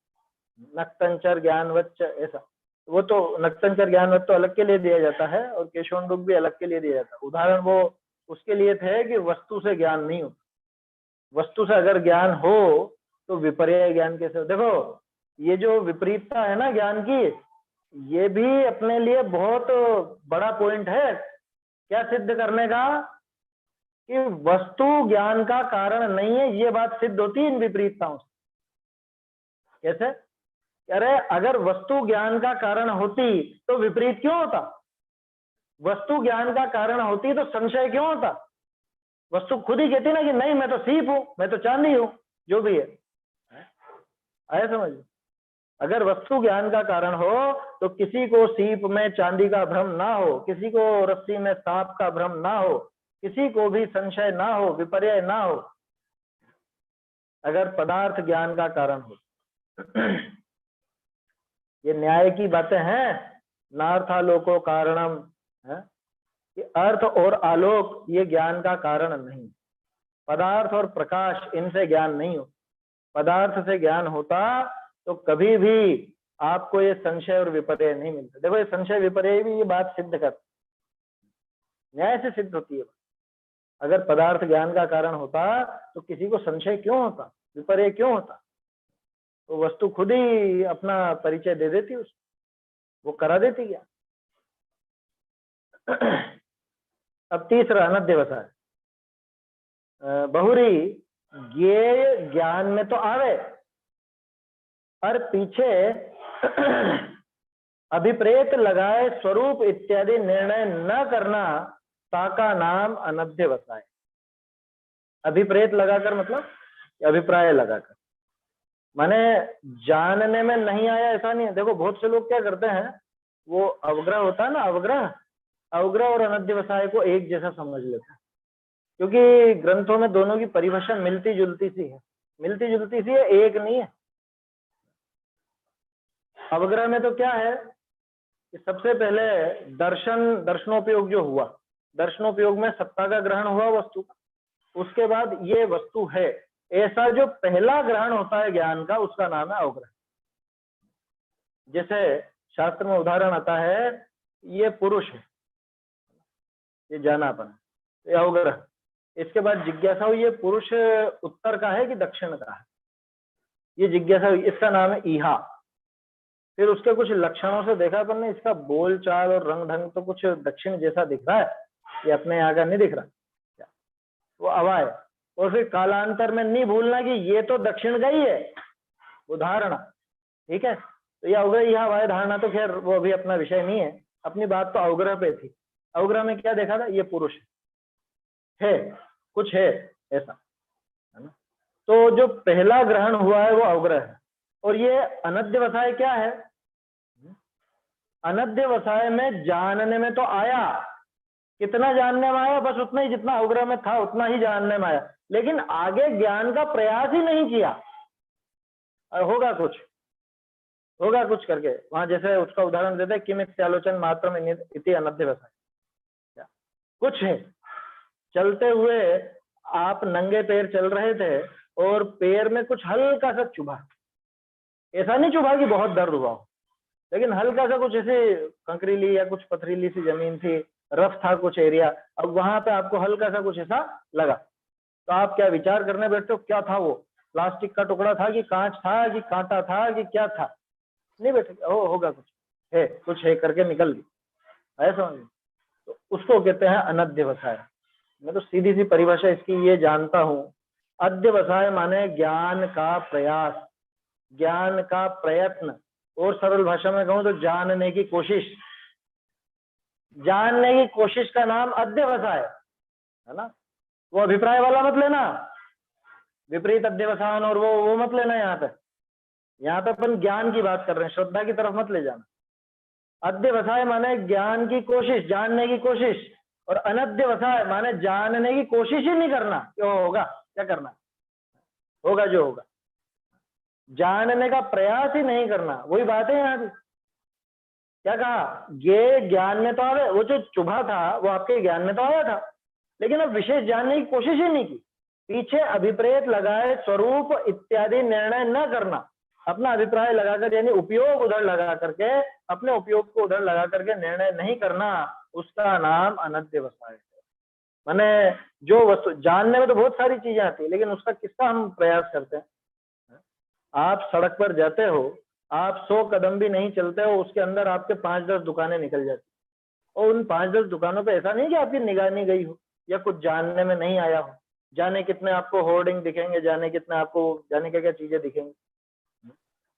नक्तंचर ज्ञानवत, ऐसा। वो तो नक्तंचर ज्ञानवत तो अलग के लिए दिया जाता है, और केशोंडुक भी अलग के लिए दिया जाता है। उदाहरण वो उसके लिए थे कि वस्तु से ज्ञान नहीं होता। वस्तु से अगर ज्ञान हो तो विपर्य ज्ञान कैसे हो। देखो, ये जो विपरीतता है ना ज्ञान की, ये भी अपने लिए बहुत बड़ा पॉइंट है क्या सिद्ध करने का, कि वस्तु ज्ञान का कारण नहीं है। ये बात सिद्ध होती है इन विपरीतताओं से। कैसे? अरे अगर वस्तु ज्ञान का कारण होती तो विपरीत क्यों होता? वस्तु ज्ञान का कारण होती तो संशय क्यों होता? वस्तु खुद ही कहती ना कि नहीं मैं तो सीप हूं, मैं तो चांदी हूं, जो भी है। आया समझ? अगर वस्तु ज्ञान का कारण हो तो किसी को सीप में चांदी का भ्रम ना हो, किसी को रस्सी में सांप का भ्रम ना हो, किसी को भी संशय ना हो, विपर्य ना हो, अगर पदार्थ ज्ञान का कारण हो। ये न्याय की बातें हैं। नार्थालोको कारणम है कि अर्थ और आलोक ये ज्ञान का कारण नहीं। पदार्थ और प्रकाश इनसे ज्ञान नहीं हो। पदार्थ से ज्ञान होता तो कभी भी आपको ये संशय और विपर्य नहीं मिलता। देखो ये संशय विपर्य भी ये बात सिद्ध कर, न्याय से सिद्ध होती है। अगर पदार्थ ज्ञान का कारण होता तो किसी को संशय क्यों होता, विपर्य क्यों होता? तो वस्तु खुद ही अपना परिचय दे देती, उसको वो करा देती क्या। अब तीसरा अनध्यवसाय। बहुरी ज्ञेय ज्ञान में तो आवे और पीछे अभिप्रेत लगाए स्वरूप इत्यादि निर्णय न करना, ताका नाम अनध्यवसाय। अभिप्रेत लगाकर मतलब अभिप्राय लगाकर, माने जानने में नहीं आया ऐसा नहीं है। देखो बहुत से लोग क्या करते हैं, वो अवग्रह होता है ना, अवग्रह और अनध्यवसाय को एक जैसा समझ लेते हैं, क्योंकि ग्रंथों में दोनों की परिभाषा मिलती जुलती सी है, एक नहीं है। अवग्रह में तो क्या है कि सबसे पहले दर्शनोपयोग जो हुआ, दर्शनोपयोग में सत्ता का ग्रहण हुआ वस्तु का, उसके बाद ये वस्तु है, ऐसा जो पहला ग्रहण होता है ज्ञान का, उसका नाम है अवग्रह। जैसे शास्त्र में उदाहरण आता है, ये पुरुष है, ये जानापन, ये अवग्रह। इसके बाद जिज्ञासा हुई, ये पुरुष उत्तर का है कि दक्षिण का है, ये जिज्ञासा हुई, इसका नाम है ईहा। फिर उसके कुछ लक्षणों से देखा अपन ने, इसका बोल चाल और रंग ढंग तो कुछ दक्षिण जैसा दिख रहा है, ये अपने यहाँ का नहीं दिख रहा, वो अवा है। और फिर कालांतर में नहीं भूलना कि ये तो दक्षिण का ही है, वो धारणा, ठीक है। तो ये अवग्रह यहाँ वाय धारणा तो खैर वो अभी अपना विषय नहीं है, अपनी बात तो अवग्रह पे थी। अवग्रह में क्या देखा था, ये पुरुष है, कुछ है ऐसा, है ना। तो जो पहला ग्रहण हुआ है वो अवग्रह है। और ये अनध्यवसाय क्या है, अनध्यवसाय में जानने में तो आया, कितना जानने में आया, बस उतना ही जितना अवग्रह में था उतना ही जानने में आया, लेकिन आगे ज्ञान का प्रयास ही नहीं किया। और होगा कुछ करके, वहां जैसे उसका उदाहरण देते हैं, किमित आलोचन मात्र इति अनध्यवसाय। कुछ है, चलते हुए आप नंगे पैर चल रहे थे और पैर में कुछ हल्का सा चुभा, ऐसा नहीं चुभा कि बहुत दर्द हुआ हो, लेकिन हल्का सा कुछ ऐसे कंकरीली या कुछ पथरीली सी जमीन थी, रफ था कुछ एरिया, अब वहां पे आपको हल्का सा कुछ ऐसा लगा, तो आप क्या विचार करने बैठते हो, क्या था वो, प्लास्टिक का टुकड़ा था कि कांच था कि कांटा था कि क्या था, नहीं बैठे, होगा कुछ है करके निकल गई, ऐसा। तो उसको कहते हैं अनध्यवसाय। मैं तो सीधी सी परिभाषा इसकी ये जानता हूं, अध्यवसाय माने ज्ञान का प्रयास, ज्ञान का प्रयत्न, और सरल भाषा में कहूं तो जानने की कोशिश। जानने की कोशिश का नाम अध्यवसाय है ना। वो अभिप्राय वाला मत लेना, विपरीत अध्यवसान और वो मत लेना। यहाँ पे अपन ज्ञान की बात कर रहे हैं, श्रद्धा की तरफ मत ले जाना। अध्यवसाय माने ज्ञान की कोशिश, जानने की कोशिश, और अनध्यवसाय माने जानने की कोशिश ही नहीं करना, क्यों होगा, क्या करना होगा, जो होगा, जानने का प्रयास ही नहीं करना, वही बात है। यहाँ भी क्या कहा, ये ज्ञान में तो आवे, वो जो चुभा था वो आपके ज्ञान में तो आया था, लेकिन अब विशेष जानने की कोशिश ही नहीं की। पीछे अभिप्रेत लगाए स्वरूप इत्यादि निर्णय न करना, अपना अभिप्राय लगाकर, यानी उपयोग उधर लगा करके, अपने उपयोग को उधर लगा करके निर्णय नहीं करना, उसका नाम अनध्यवसाय है। माने जो वस्तु जानने में तो बहुत सारी चीजें आती है, लेकिन उसका किसका हम प्रयास करते हैं। आप सड़क पर जाते हो आप 100 कदम भी नहीं चलते हो, उसके अंदर आपके 5-10 दुकानें निकल जाती, और उन 5-10 दुकानों पे ऐसा नहीं कि आपकी निगाह नहीं गई हो या कुछ जानने में नहीं आया हो। जाने कितने आपको होर्डिंग दिखेंगे, जाने कितने आपको जाने क्या क्या चीजें दिखेंगी।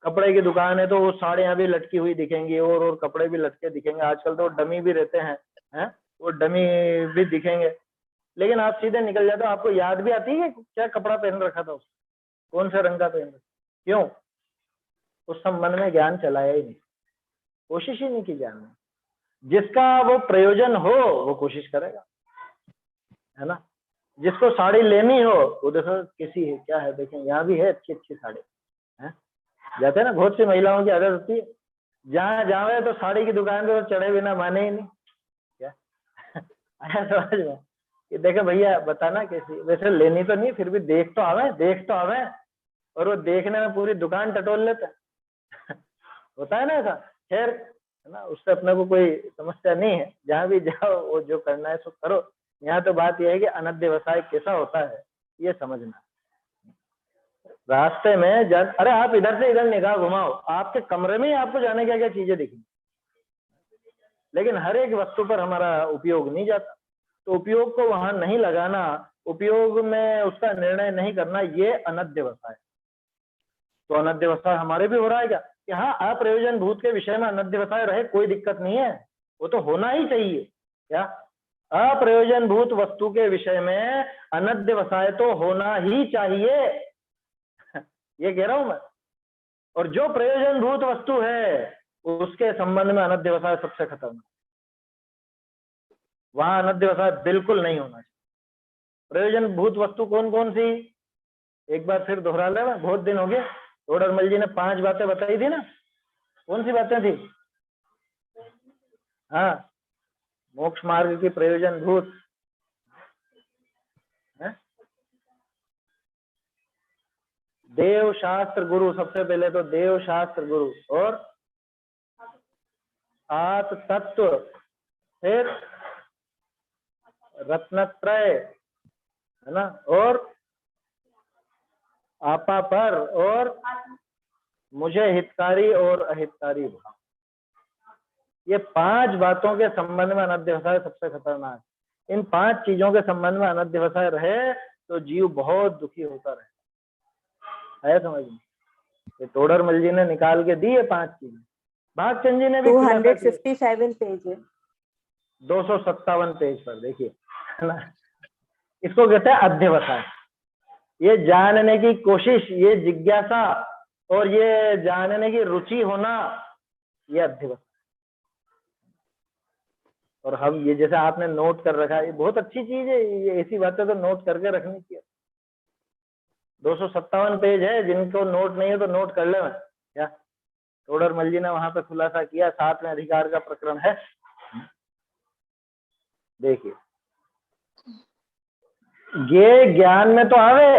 कपड़े की दुकान है तो वो साड़ियां भी लटकी हुई दिखेंगी, और कपड़े भी लटके दिखेंगे। आजकल तो डमी भी रहते हैं, वो डमी भी दिखेंगे। लेकिन आप सीधे निकल जाते हो, आपको याद भी आती है कि क्या कपड़ा पहन रखा था उसने, कौन से रंग का पहन रखा। क्यों? उस संबंध में ज्ञान चलाया ही नहीं, कोशिश ही नहीं की जानने। जिसका वो प्रयोजन हो वो कोशिश करेगा, है ना। जिसको साड़ी लेनी हो वो देखो कैसी है, क्या है, देखें यहाँ भी है अच्छी अच्छी साड़ी है। जाते हैं ना, बहुत सी महिलाओं की आदत होती है, जहाँ जावे तो साड़ी की दुकान पे तो चढ़े बिना माने ही नहीं। क्या आया समझ में कि देखे भैया बताना कैसी, वैसे लेनी तो नहीं, फिर भी देख तो आवे, और वो देखने में पूरी दुकान टटोल लेते होता है ना ऐसा। खैर है ना, उससे अपने को कोई समस्या नहीं है, जहाँ भी जाओ वो जो करना है सो करो। यहाँ तो बात यह है कि अनद्य व्यवसाय कैसा होता है ये समझना। रास्ते में अरे आप इधर से इधर निगाह घुमाओ, आपके कमरे में ही आपको जाने क्या क्या चीजें दिखेंगी, लेकिन हर एक वस्तु पर हमारा उपयोग नहीं जाता। तो उपयोग को वहां नहीं लगाना, उपयोग में उसका निर्णय नहीं करना, ये अनद्य व्यवसाय। तो अनद्य व्यवसाय हमारे भी हो रहा है क्या कि हाँ, अप्रयोजन भूत के विषय में अनद्य व्यवसाय रहे, कोई दिक्कत नहीं है, वो तो होना ही चाहिए। क्या अप्रयोजन भूत वस्तु के विषय में अनद्य व्यवसाय तो होना ही चाहिए, ये कह रहा हूं मैं। और जो प्रयोजन भूत वस्तु है उसके संबंध में अनद्य व्यवसाय सबसे खतरनाक, वहां अनद्य व्यवसाय बिल्कुल नहीं होना चाहिए। प्रयोजन भूत वस्तु कौन कौन सी, एक बार फिर दोहरा ले, बहुत दिन हो गए। तोडरमल जी ने 5 बातें बताई थी ना, कौन सी बातें थी? हाँ, मोक्ष मार्ग की प्रयोजन भूत है, देव शास्त्र गुरु, सबसे पहले तो देव शास्त्र गुरु, और आत्म तत्व, फिर रत्नत्रय, है ना, और आपा पर, और मुझे हितकारी और अहितकारी भाव। ये 5 बातों के संबंध में अनद्य व्यवसाय सबसे खतरनाक। इन 5 चीजों के संबंध में अनद्य व्यवसाय रहे तो जीव बहुत दुखी होता रहे, है समझ में। ये तोडरमल जी ने निकाल के दी है 5 चीजें, भागचंद जी ने भी 257 पेज है, 257 पेज पर देखिए, है ना। इसको कहते हैं अध्यवसाय। ये जानने की कोशिश, ये जिज्ञासा और ये जानने की रुचि होना, ये अध्यवसाय। और हम ये जैसे आपने नोट कर रखा है, ये बहुत अच्छी चीज है, ये ऐसी बातें तो नोट करके रखनी चाहिए। 257 पेज है, जिनको नोट नहीं है तो नोट कर ले। क्या तोडरमल जी ने वहां पे खुलासा किया, 7वें अधिकार का प्रकरण है, देखिए। ये ज्ञान में तो आवे,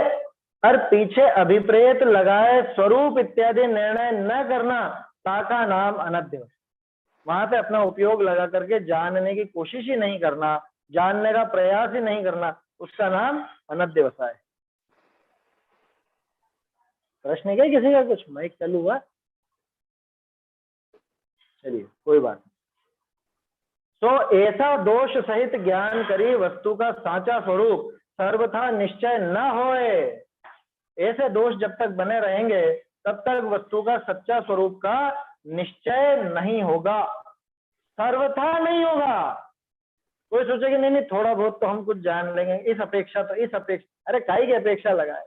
और पीछे अभिप्रेत लगाए स्वरूप इत्यादि निर्णय न करना, ताका नाम अनद्य। वहां पे अपना उपयोग लगा करके जानने की कोशिश ही नहीं करना, जानने का प्रयास ही नहीं करना, उसका नाम अनद्य व्यवसाय। प्रश्न क्या किसी का? कुछ माइक चालू हुआ? चलिए कोई बात नहीं। तो ऐसा दोष सहित ज्ञान करी वस्तु का साचा स्वरूप सर्वथा निश्चय न होए। ऐसे दोष जब तक बने रहेंगे तब तक वस्तु का सच्चा स्वरूप का निश्चय नहीं होगा, सर्वथा नहीं होगा। कोई सोचे कि नहीं नहीं थोड़ा बहुत तो हम कुछ जान लेंगे, इस अपेक्षा तो इस अपेक्षा, अरे काई की अपेक्षा लगाए।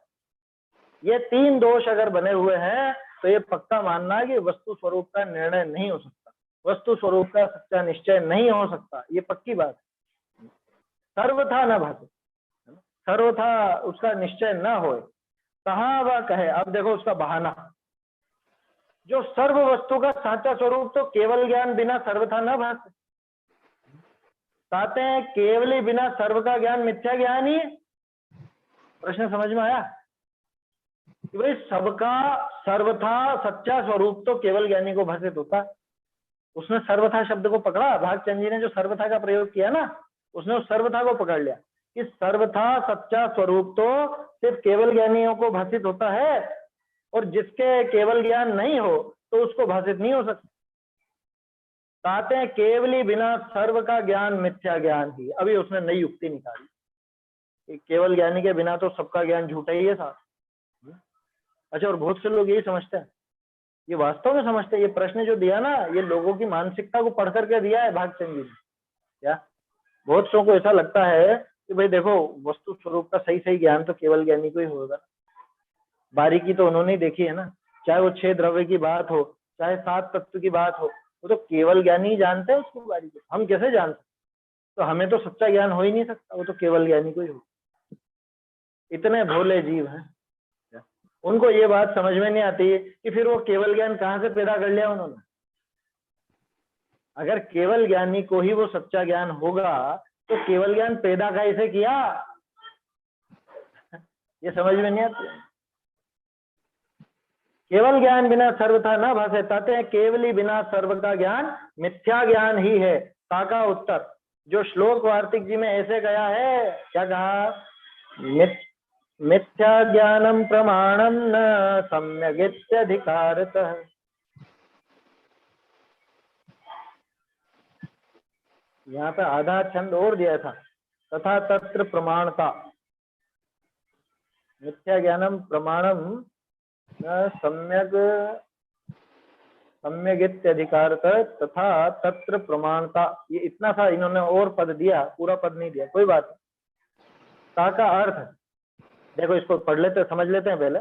ये 3 दोष अगर बने हुए हैं तो ये पक्का मानना है कि वस्तु स्वरूप का निर्णय नहीं हो सकता, वस्तु स्वरूप का सच्चा निश्चय नहीं हो सकता, ये पक्की बात है। सर्वथा न भाते, सर्वथा उसका निश्चय न हो, कहाँ वह कहे। अब देखो उसका बहाना, जो सर्व वस्तु का साचा स्वरूप तो केवल ज्ञान बिना सर्वथा न भाते। कहते हैं केवली बिना सर्व का ज्ञान मिथ्या ज्ञान ही है। प्रश्न समझ में आया कि भाई सबका सर्वथा सच्चा स्वरूप तो केवल ज्ञानी को भाषित होता है। उसने सर्वथा शब्द को पकड़ा, भागचंद जी ने जो सर्वथा का प्रयोग किया ना, उसने उस सर्वथा को पकड़ लिया कि सर्वथा सच्चा स्वरूप तो सिर्फ केवल ज्ञानियों को भाषित होता है, और जिसके केवल ज्ञान नहीं हो तो उसको भाषित नहीं हो सकता। कहते हैं केवली बिना सर्व का ज्ञान मिथ्या ज्ञान ही। अभी उसने नई युक्ति निकाली कि केवल ज्ञानी के बिना तो सबका ज्ञान झूठा ही है साहब। अच्छा, और बहुत से लोग यही समझते हैं, ये वास्तव में समझते हैं। ये प्रश्न जो दिया ना, ये लोगों की मानसिकता को पढ़ करके दिया है भागचंद जी ने। क्या बहुत सौ को ऐसा लगता है कि भाई देखो, वस्तु स्वरूप का सही सही ज्ञान तो केवल ज्ञानी को ही होगा। बारीकी तो उन्होंने ही देखी है ना, चाहे वो 6 द्रव्य की बात हो, चाहे 7 तत्व की बात हो, वो तो केवल ज्ञानी ही जानते हैं उसको बारीकी। हम कैसे जान सकते? तो हमें तो सच्चा ज्ञान हो ही नहीं सकता, वो तो केवल ज्ञानी को ही हो। इतने भोले जीव हैं, उनको ये बात समझ में नहीं आती कि फिर वो केवल ज्ञान कहाँ से पैदा कर लिया उन्होंने। अगर केवल ज्ञानी को ही वो सच्चा ज्ञान होगा तो केवल ज्ञान पैदा कैसे किया, ये समझ में नहीं आती। केवल ज्ञान बिना सर्वथा न भाषे, कहते हैं केवली बिना सर्व का ज्ञान मिथ्या ज्ञान ही है। का उत्तर जो श्लोक वार्तिक जी में ऐसे गया है, क्या कहा? मिथ्या ज्ञानम प्रमाणम न सम्यगित्यधिकारतः। यहाँ पे आधा छंद और दिया था, तथा तत्र प्रमाणता। मिथ्या ज्ञानम प्रमाणम न सम्यगित्यधिकारतः तथा तत्र प्रमाणता। ये इतना सा इन्होंने और पद दिया, पूरा पद नहीं दिया, कोई बात नहीं। का अर्थ देखो, इसको पढ़ लेते, समझ लेते हैं पहले।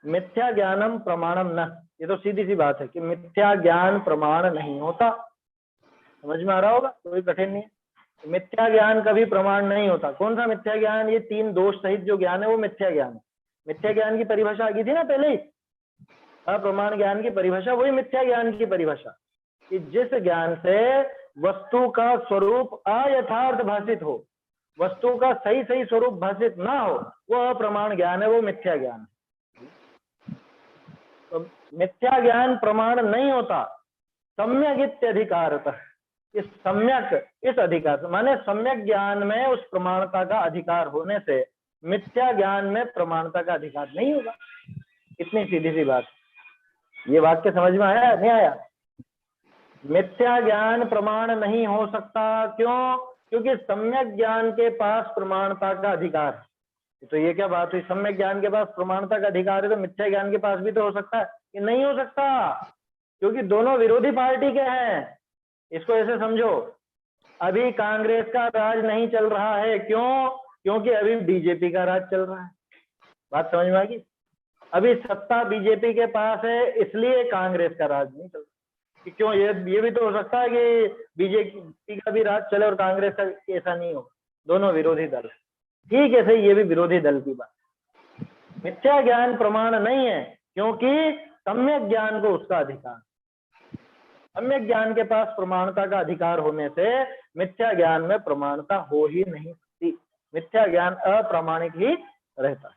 मिथ्या ज्ञानम प्रमाणम न, ये तो सीधी सी बात है कि मिथ्या ज्ञान प्रमाण नहीं होता। समझ में आ रहा होगा, कोई कठिन नहीं है। मिथ्या ज्ञान कभी प्रमाण नहीं होता। कौन सा मिथ्या ज्ञान? ये 3 दोष सहित जो ज्ञान है वो मिथ्या ज्ञान है। मिथ्या ज्ञान की परिभाषा आ गई थी ना पहले ही, अप्रमाण ज्ञान की परिभाषा, वही मिथ्या ज्ञान की परिभाषा कि जिस ज्ञान से वस्तु का स्वरूप अयथार्थ भाषित हो, वस्तु का सही सही स्वरूप भाषित ना हो, वो अप्रमाण ज्ञान है, वो मिथ्या ज्ञान है। तो मिथ्या ज्ञान प्रमाण नहीं होता। सम्यक इत्यधिकारतः, इस सम्यक, इस अधिकार माने सम्यक ज्ञान में उस प्रमाणता का अधिकार होने से मिथ्या ज्ञान में प्रमाणता का अधिकार नहीं होगा। इतनी सीधी सी बात। ये वाक्य समझ में आया नहीं आया? मिथ्या ज्ञान प्रमाण नहीं हो सकता। क्यों? क्योंकि सम्यक ज्ञान के पास प्रमाणता का अधिकार है। तो ये क्या बात हुई? सम्यक ज्ञान के पास प्रमाणता का अधिकार है तो मिथ्या ज्ञान के पास भी तो हो सकता है। ये नहीं हो सकता, क्योंकि दोनों विरोधी पार्टी के हैं। इसको ऐसे समझो, अभी कांग्रेस का राज नहीं चल रहा है। क्यों? क्योंकि अभी बीजेपी का राज चल रहा है। बात समझ में आ गई? अभी सत्ता बीजेपी के पास है, इसलिए कांग्रेस का राज नहीं चल रहा। कि क्यों? ये भी तो हो सकता है कि बीजेपी का भी राज चले और कांग्रेस का ऐसा नहीं हो। दोनों विरोधी दल है। ठीक है, सही, ये भी विरोधी दल की बात। मिथ्या ज्ञान प्रमाण नहीं है क्योंकि सम्यक ज्ञान को उसका अधिकार। सम्यक ज्ञान के पास प्रमाणता का अधिकार होने से मिथ्या ज्ञान में प्रमाणता हो ही नहीं सकती। मिथ्या ज्ञान अप्रामाणिक ही रहता है।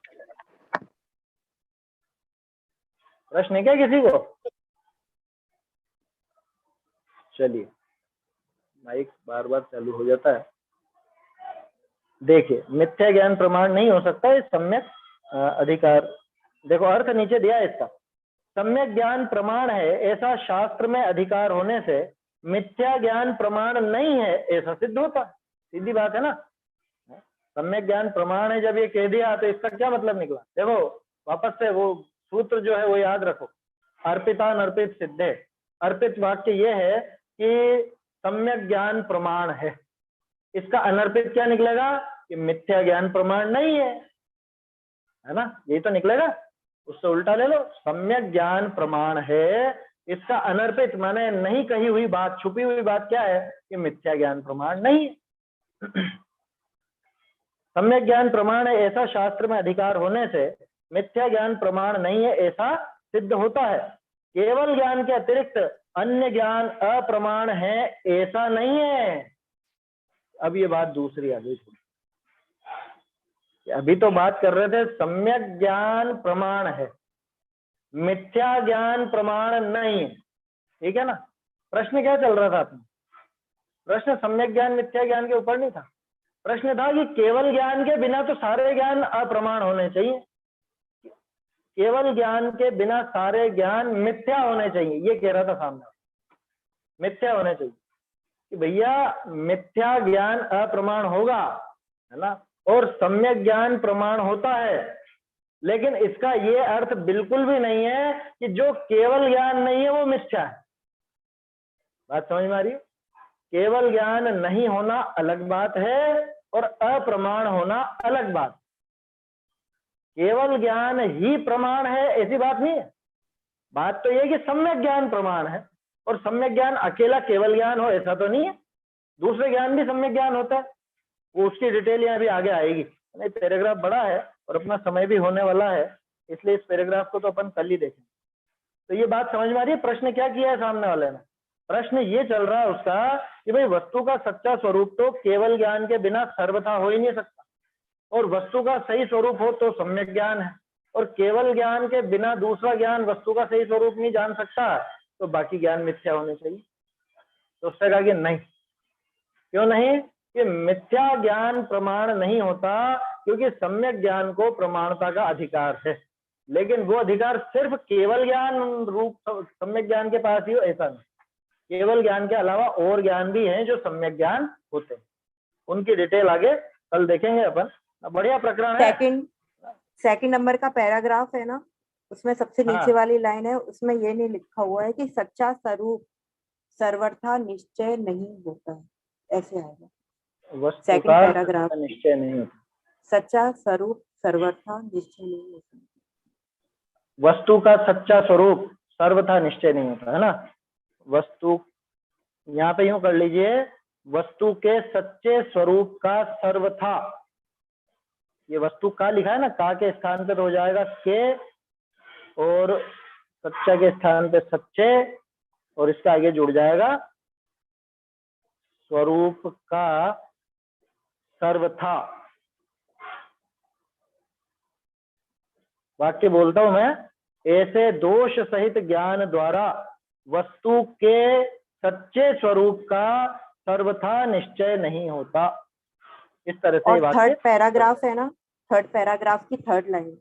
प्रश्न है क्या किसी को? चलिए, माइक बार बार चालू हो जाता है। देखिए, मिथ्या ज्ञान प्रमाण नहीं हो सकता है, सम्यक अधिकार। देखो अर्थ नीचे दिया है इसका। सम्यक ज्ञान प्रमाण है ऐसा शास्त्र में अधिकार होने से मिथ्या ज्ञान प्रमाण नहीं है ऐसा सिद्ध होता। सीधी बात है ना। सम्यक ज्ञान प्रमाण है जब ये कह दिया तो इसका क्या मतलब निकला? देखो वापस से वो सूत्र जो है वो याद रखो। अर्पिता अनर्पित सिद्धे। अर्पित वाक्य ये है कि सम्यक ज्ञान प्रमाण है, इसका अनर्पित क्या निकलेगा? कि मिथ्या ज्ञान प्रमाण नहीं है ना, यही तो निकलेगा। उससे उल्टा ले लो, सम्यक ज्ञान प्रमाण है, इसका अनर्पित माने नहीं कही हुई बात, छुपी हुई बात क्या है? कि मिथ्या ज्ञान प्रमाण नहीं है। सम्यक ज्ञान प्रमाण है ऐसा शास्त्र में अधिकार होने से मिथ्या ज्ञान प्रमाण नहीं है ऐसा सिद्ध होता है। केवल ज्ञान के अतिरिक्त अन्य ज्ञान अप्रमाण है ऐसा नहीं है। अब ये बात दूसरी आ गई। अभी तो बात कर रहे थे सम्यक ज्ञान प्रमाण है, मिथ्या ज्ञान प्रमाण नहीं है, ठीक है ना। प्रश्न क्या चल रहा था अपना? प्रश्न सम्यक ज्ञान मिथ्या ज्ञान के ऊपर नहीं था। प्रश्न था कि केवल ज्ञान के बिना तो सारे ज्ञान अप्रमाण होने चाहिए। केवल ज्ञान के बिना सारे ज्ञान मिथ्या होने चाहिए, ये कह रहा था सामने, मिथ्या होने चाहिए कि भैया मिथ्या ज्ञान अप्रमाण होगा, है ना, और सम्यक ज्ञान प्रमाण होता है। लेकिन इसका ये अर्थ बिल्कुल भी नहीं है कि जो केवल ज्ञान नहीं है वो मिथ्या है। बात समझ में आ रही है? केवल ज्ञान नहीं होना अलग बात है और अप्रमाण होना अलग बात। केवल ज्ञान ही प्रमाण है ऐसी बात नहीं है। बात तो यह कि सम्यक ज्ञान प्रमाण है, और सम्यक ज्ञान अकेला केवल ज्ञान हो ऐसा तो नहीं है, दूसरे ज्ञान भी सम्यक ज्ञान होता है। वो उसकी डिटेल यहाँ भी आगे आएगी। नहीं, पैराग्राफ बड़ा है और अपना समय भी होने वाला है, इसलिए इस पैराग्राफ को तो अपन कल ही देखेंगे। तो ये बात समझ में आ रही है? प्रश्न क्या किया है सामने वाले ने? प्रश्न ये चल रहा है उसका कि भाई वस्तु का सच्चा स्वरूप तो केवल ज्ञान के बिना सर्वथा हो ही नहीं सकता, और वस्तु का सही स्वरूप हो तो सम्यक ज्ञान है, और केवल ज्ञान के बिना दूसरा ज्ञान वस्तु का सही स्वरूप नहीं जान सकता, तो बाकी ज्ञान मिथ्या होने चाहिए। तो उससे कहा कि नहीं। क्यों नहीं? कि मिथ्या ज्ञान प्रमाण नहीं होता, क्योंकि सम्यक ज्ञान को प्रमाणता का अधिकार है, लेकिन वो अधिकार सिर्फ केवल ज्ञान रूप सम्यक ज्ञान के पास ही हो ऐसा नहीं। केवल ज्ञान के अलावा और ज्ञान भी हैं जो सम्यक ज्ञान होते हैं, उनकी डिटेल आगे कल देखेंगे अपन। बढ़िया प्रकरण है। सेकंड नंबर का पैराग्राफ है ना, उसमें सबसे नीचे हाँ। वाली लाइन है, उसमें ये नहीं लिखा हुआ है कि सच्चा स्वरूप सर्वथा निश्चय नहीं होता है, ऐसे आएगा। वस्तु सेकंड का पैराग्राफ, निश्चय नहीं होता। सच्चा स्वरूप सर्वथा निश्चय नहीं होता। वस्तु का सच्चा स्वरूप सर्वथा निश्चय नहीं होता, है ना। वस्तु यहाँ पे यूं कर लीजिए, वस्तु के सच्चे स्वरूप का सर्वथा, ये वस्तु का लिखा है ना, का के स्थान पे तो हो जाएगा के, और सच्चा के स्थान पे सच्चे, और इसका आगे जुड़ जाएगा स्वरूप का सर्वथा। वाक्य बोलता हूं मैं, ऐसे दोष सहित ज्ञान द्वारा वस्तु के सच्चे स्वरूप का सर्वथा निश्चय नहीं होता। इस तरह से और वाक्य। थर्ड पैराग्राफ है ना, थर्ड पैराग्राफ की थर्ड लाइन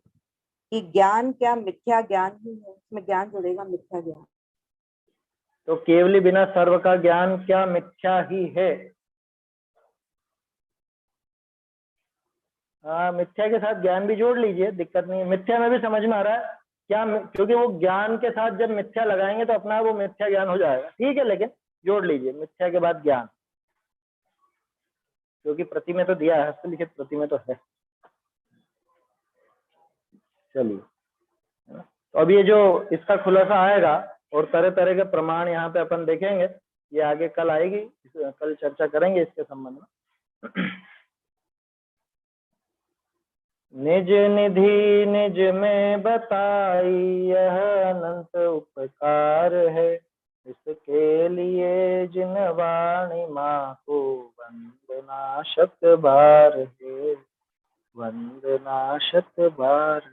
कि ज्ञान क्या मिथ्या ज्ञान ही है, इसमें ज्ञान जुड़ेगा मिथ्या ज्ञान। तो केवली बिना सर्व का ज्ञान क्या मिथ्या ही है? हाँ, मिथ्या के साथ ज्ञान भी जोड़ लीजिए, दिक्कत नहीं है। मिथ्या में भी समझ में आ रहा है क्या, क्योंकि वो ज्ञान के साथ जब मिथ्या लगाएंगे तो अपना वो मिथ्या ज्ञान हो जाएगा, ठीक है, लेकिन जोड़ लीजिए मिथ्या के बाद ज्ञान, क्योंकि प्रति में तो दिया है, हस्तलिखित प्रति में तो है। चलिए, तो अब ये जो इसका खुलासा आएगा और तरह तरह के प्रमाण यहाँ पे अपन देखेंगे, ये आगे कल आएगी, कल चर्चा करेंगे इसके संबंध में। निज निधि निज में बताई यह अनंत उपकार है, इसके लिए जिन वाणी माँ को वंदना शत बार है, वंदना शत बार।